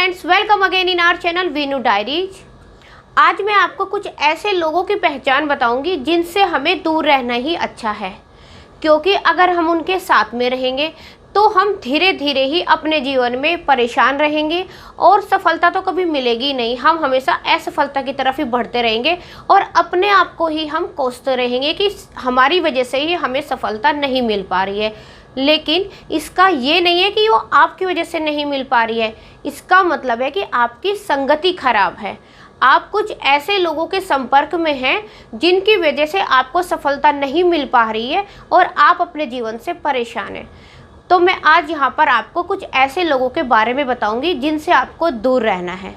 Friends, welcome again in our channel Veenu diaries. आज मैं आपको कुछ ऐसे लोगों की पहचान बताऊंगी जिनसे हमें दूर रहना ही अच्छा है, क्योंकि अगर हम उनके साथ में रहेंगे तो हम धीरे धीरे ही अपने जीवन में परेशान रहेंगे और सफलता तो कभी मिलेगी नहीं। हम हमेशा असफलता की तरफ ही बढ़ते रहेंगे और अपने आप को ही हम कोसते रहेंगे कि हमारी वजह से ही हमें सफलता नहीं मिल पा रही है। लेकिन इसका ये नहीं है कि वो आपकी वजह से नहीं मिल पा रही है, इसका मतलब है कि आपकी संगति खराब है। आप कुछ ऐसे लोगों के संपर्क में हैं जिनकी वजह से आपको सफलता नहीं मिल पा रही है और आप अपने जीवन से परेशान हैं। तो मैं आज यहाँ पर आपको कुछ ऐसे लोगों के बारे में बताऊंगी जिनसे आपको दूर रहना है।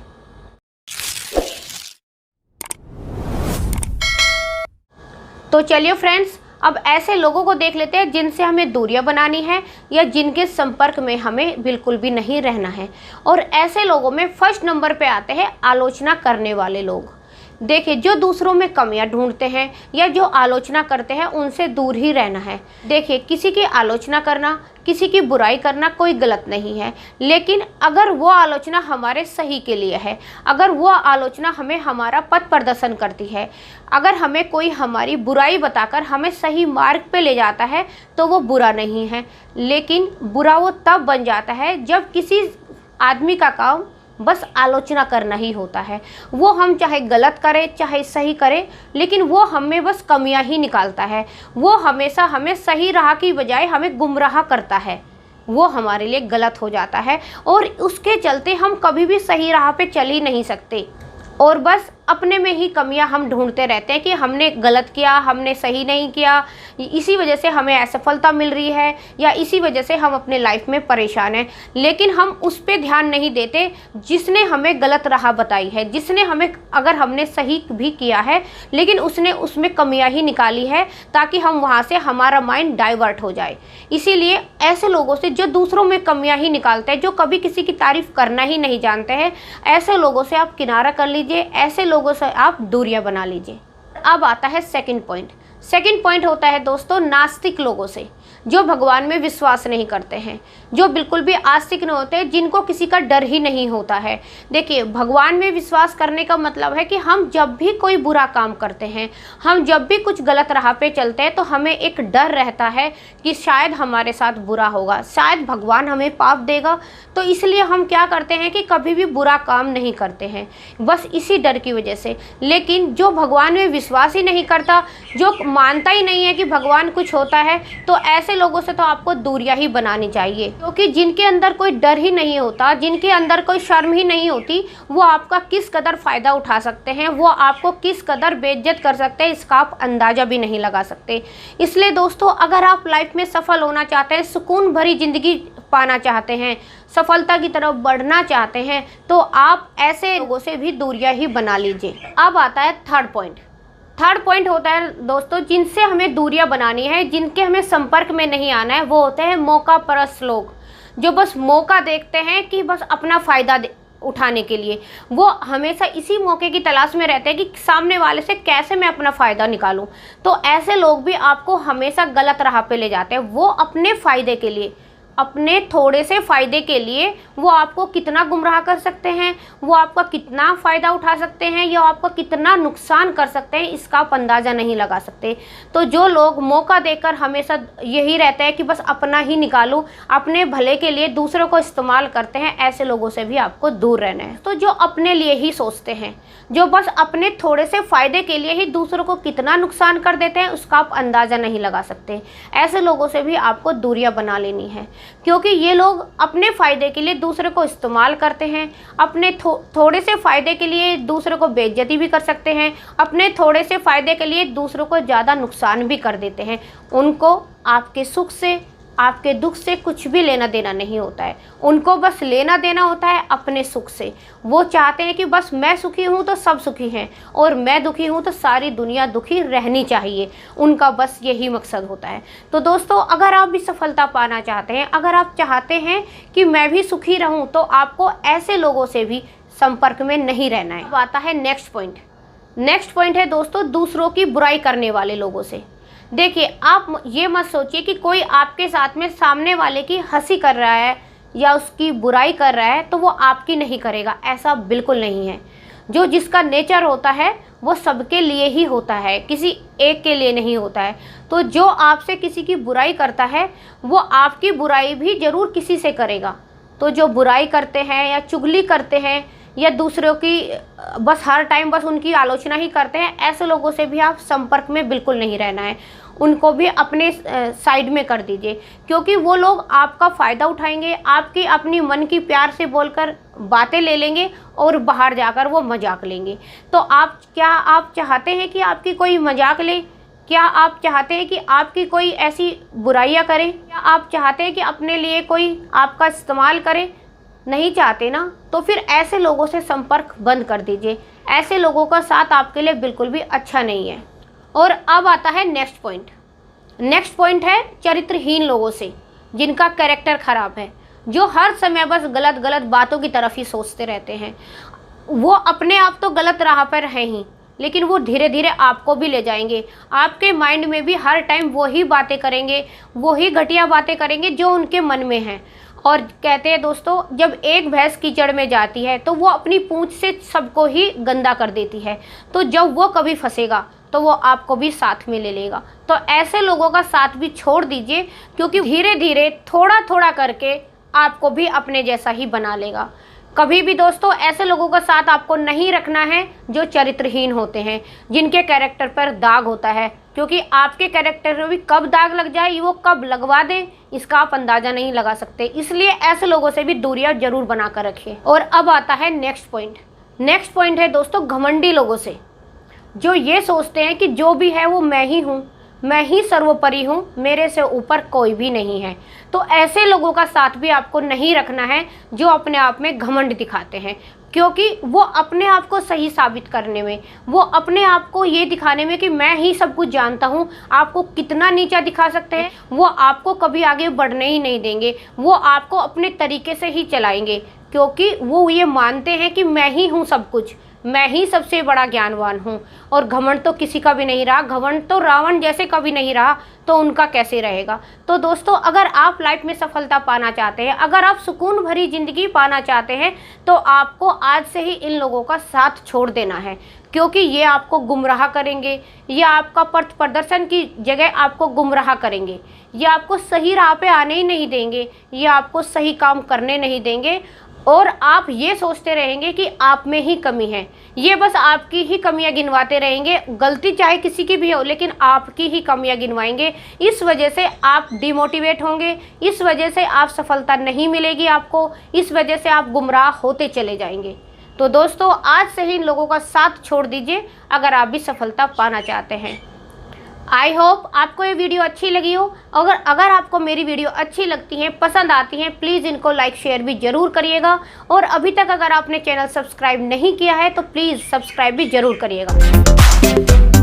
तो चलिए फ्रेंड्स, अब ऐसे लोगों को देख लेते हैं जिनसे हमें दूरियां बनानी है या जिनके संपर्क में हमें बिल्कुल भी नहीं रहना है। और ऐसे लोगों में फर्स्ट नंबर पे आते हैं आलोचना करने वाले लोग। देखिए, जो दूसरों में कमियां ढूंढते हैं या जो आलोचना करते हैं उनसे दूर ही रहना है। देखिए, किसी की आलोचना करना, किसी की बुराई करना कोई गलत नहीं है, लेकिन अगर वो आलोचना हमारे सही के लिए है, अगर वो आलोचना हमें हमारा पथ प्रदर्शन करती है, अगर हमें कोई हमारी बुराई बताकर हमें सही मार्ग पे ले जाता है तो वो बुरा नहीं है। लेकिन बुरा वो तब बन जाता है जब किसी आदमी का काम बस आलोचना करना ही होता है। वो हम चाहे गलत करें चाहे सही करें, लेकिन वो हमें बस कमियां ही निकालता है। वो हमेशा हमें सही राह की बजाय हमें गुमराह करता है। वो हमारे लिए गलत हो जाता है और उसके चलते हम कभी भी सही राह पे चल ही नहीं सकते और बस अपने में ही कमियां हम ढूंढते रहते हैं कि हमने गलत किया, हमने सही नहीं किया, इसी वजह से हमें असफलता मिल रही है या इसी वजह से हम अपने लाइफ में परेशान हैं। लेकिन हम उस पर ध्यान नहीं देते जिसने हमें गलत राह बताई है, जिसने हमें, अगर हमने सही भी किया है लेकिन उसने उसमें कमियां ही निकाली है ताकि हम वहाँ से हमारा माइंड डाइवर्ट हो जाए। इसीलिए ऐसे लोगों से जो दूसरों में कमियां ही निकालते हैं, जो कभी किसी की तारीफ करना ही नहीं जानते हैं, ऐसे लोगों से आप किनारा कर लीजिए, ऐसे लोगों से आप दूरियां बना लीजिए। अब आता है सेकंड पॉइंट। सेकंड पॉइंट होता है दोस्तों नास्तिक लोगों से, जो भगवान में विश्वास नहीं करते हैं, जो बिल्कुल भी आस्तिक नहीं होते, जिनको किसी का डर ही नहीं होता है। देखिए, भगवान में विश्वास करने का मतलब है कि हम जब भी कोई बुरा काम करते हैं, हम जब भी कुछ गलत राह पे चलते हैं तो हमें एक डर रहता है कि शायद हमारे साथ बुरा होगा, शायद भगवान हमें पाप देगा। तो इसलिए हम क्या करते हैं कि कभी भी बुरा काम नहीं करते हैं, बस इसी डर की वजह से। लेकिन जो भगवान में विश्वास ही नहीं करता, जो मानता ही नहीं है कि भगवान कुछ होता है, तो ऐसे लोगों से तो आपको दूरियां ही बनानी चाहिए। क्योंकि जिनके अंदर कोई डर ही नहीं होता, जिनके अंदर कोई शर्म ही नहीं होती, वो आपका किस कदर फ़ायदा उठा सकते हैं, वो आपको किस कदर बेइज्जत कर सकते हैं, इसका आप अंदाज़ा भी नहीं लगा सकते। इसलिए दोस्तों, अगर आप लाइफ में सफल होना चाहते हैं, सुकून भरी ज़िंदगी पाना चाहते हैं, सफलता की तरफ बढ़ना चाहते हैं, तो आप ऐसे लोगों से भी दूरियां ही बना लीजिए। अब आता है थर्ड पॉइंट। थर्ड पॉइंट होता है दोस्तों जिनसे हमें दूरियां बनानी है, जिनके हमें संपर्क में नहीं आना है, वो होते हैं मौका परस्त लोग, जो बस मौका देखते हैं कि बस अपना फ़ायदा उठाने के लिए। वो हमेशा इसी मौके की तलाश में रहते हैं कि सामने वाले से कैसे मैं अपना फ़ायदा निकालूं। तो ऐसे लोग भी आपको हमेशा गलत राह पे ले जाते हैं। वो अपने फ़ायदे के लिए, अपने थोड़े से फ़ायदे के लिए वो आपको कितना गुमराह कर सकते हैं, वो आपका कितना फ़ायदा उठा सकते हैं या आपका कितना नुकसान कर सकते हैं, इसका आप अंदाज़ा नहीं लगा सकते। तो जो लोग मौका देकर हमेशा यही रहता है कि बस अपना ही निकालूं, अपने भले के लिए दूसरों को इस्तेमाल करते हैं, ऐसे लोगों से भी आपको दूर रहना है। तो जो अपने लिए ही सोचते हैं, जो बस अपने थोड़े से फ़ायदे के लिए ही दूसरों को कितना नुकसान कर देते हैं, उसका आप अंदाज़ा नहीं लगा सकते, ऐसे लोगों से भी आपको दूरियां बना लेनी है। क्योंकि ये लोग अपने फ़ायदे के लिए दूसरे को इस्तेमाल करते हैं, अपने थोड़े से फ़ायदे के लिए दूसरे को बेइज्जती भी कर सकते हैं, अपने थोड़े से फ़ायदे के लिए दूसरों को ज़्यादा नुकसान भी कर देते हैं। उनको आपके सुख से, आपके दुख से कुछ भी लेना देना नहीं होता है, उनको बस लेना देना होता है अपने सुख से। वो चाहते हैं कि बस मैं सुखी हूँ तो सब सुखी हैं और मैं दुखी हूँ तो सारी दुनिया दुखी रहनी चाहिए, उनका बस यही मकसद होता है। तो दोस्तों, अगर आप भी सफलता पाना चाहते हैं, अगर आप चाहते हैं कि मैं भी सुखी रहूँ, तो आपको ऐसे लोगों से भी संपर्क में नहीं रहना है। अब आता है नेक्स्ट पॉइंट। नेक्स्ट पॉइंट है दोस्तों दूसरों की बुराई करने वाले लोगों से। देखिए, आप ये मत सोचिए कि कोई आपके साथ में सामने वाले की हंसी कर रहा है या उसकी बुराई कर रहा है तो वो आपकी नहीं करेगा, ऐसा बिल्कुल नहीं है। जो जिसका नेचर होता है वो सबके लिए ही होता है, किसी एक के लिए नहीं होता है। तो जो आपसे किसी की बुराई करता है वो आपकी बुराई भी ज़रूर किसी से करेगा। तो जो बुराई करते हैं या चुगली करते हैं या दूसरों की बस हर टाइम बस उनकी आलोचना ही करते हैं, ऐसे लोगों से भी आप संपर्क में बिल्कुल नहीं रहना है। उनको भी अपने साइड में कर दीजिए, क्योंकि वो लोग आपका फ़ायदा उठाएंगे, आपकी अपनी मन की प्यार से बोलकर बातें ले लेंगे और बाहर जाकर वो मजाक लेंगे। तो आप चाहते हैं कि आपकी कोई मजाक ले? क्या आप चाहते हैं कि आपकी कोई ऐसी बुराइयां करे? क्या आप चाहते हैं कि अपने लिए कोई आपका इस्तेमाल करे? नहीं चाहते ना, तो फिर ऐसे लोगों से संपर्क बंद कर दीजिए। ऐसे लोगों का साथ आपके लिए बिल्कुल भी अच्छा नहीं है। और अब आता है नेक्स्ट पॉइंट। नेक्स्ट पॉइंट है चरित्रहीन लोगों से, जिनका कैरेक्टर ख़राब है, जो हर समय बस गलत गलत बातों की तरफ ही सोचते रहते हैं। वो अपने आप तो गलत राह पर हैं ही, लेकिन वो धीरे धीरे आपको भी ले जाएंगे। आपके माइंड में भी हर टाइम वही बातें करेंगे, वही घटिया बातें करेंगे जो उनके मन में हैं। और कहते हैं दोस्तों, जब एक भैंस कीचड़ में जाती है तो वो अपनी पूंछ से सबको ही गंदा कर देती है। तो जब वो कभी फंसेगा तो वो आपको भी साथ में ले लेगा। तो ऐसे लोगों का साथ भी छोड़ दीजिए, क्योंकि धीरे धीरे थोड़ा थोड़ा करके आपको भी अपने जैसा ही बना लेगा। कभी भी दोस्तों ऐसे लोगों का साथ आपको नहीं रखना है जो चरित्रहीन होते हैं, जिनके कैरेक्टर पर दाग होता है, क्योंकि आपके कैरेक्टर में भी कब दाग लग जाए, वो कब लगवा दे, इसका आप अंदाज़ा नहीं लगा सकते। इसलिए ऐसे लोगों से भी दूरियां जरूर बना कर रखें। और अब आता है नेक्स्ट पॉइंट। नेक्स्ट पॉइंट है दोस्तों घमंडी लोगों से, जो ये सोचते हैं कि जो भी है वो मैं ही हूँ, मैं ही सर्वोपरि हूँ, मेरे से ऊपर कोई भी नहीं है। तो ऐसे लोगों का साथ भी आपको नहीं रखना है, जो अपने आप में घमंड दिखाते हैं, क्योंकि वो अपने आप को सही साबित करने में, वो अपने आप को ये दिखाने में कि मैं ही सब कुछ जानता हूँ, आपको कितना नीचा दिखा सकते हैं, वो आपको कभी आगे बढ़ने ही नहीं देंगे। वो आपको अपने तरीके से ही चलाएंगे, क्योंकि वो ये मानते हैं कि मैं ही हूँ सब कुछ, मैं ही सबसे बड़ा ज्ञानवान हूँ। और घमंड तो किसी का भी नहीं रहा, घमंड तो रावण जैसे कभी नहीं रहा, तो उनका कैसे रहेगा। तो दोस्तों अगर आप लाइफ में सफलता पाना चाहते हैं, अगर आप सुकून भरी ज़िंदगी पाना चाहते हैं, तो आपको आज से ही इन लोगों का साथ छोड़ देना है, क्योंकि ये आपको गुमराह करेंगे, ये आपका पथ प्रदर्शन की जगह आपको गुमराह करेंगे, ये आपको सही राह पे आने ही नहीं देंगे, ये आपको सही काम करने नहीं देंगे। और आप ये सोचते रहेंगे कि आप में ही कमी है, ये बस आपकी ही कमियां गिनवाते रहेंगे। गलती चाहे किसी की भी हो, लेकिन आपकी ही कमियां गिनवाएंगे। इस वजह से आप डिमोटिवेट होंगे, इस वजह से आप सफलता नहीं मिलेगी आपको, इस वजह से आप गुमराह होते चले जाएंगे। तो दोस्तों आज से ही इन लोगों का साथ छोड़ दीजिए, अगर आप भी सफलता पाना चाहते हैं। आई होप आपको ये वीडियो अच्छी लगी हो। अगर आपको मेरी वीडियो अच्छी लगती है, पसंद आती है, प्लीज़ इनको लाइक शेयर भी ज़रूर करिएगा। और अभी तक अगर आपने चैनल सब्सक्राइब नहीं किया है तो प्लीज़ सब्सक्राइब भी ज़रूर करिएगा।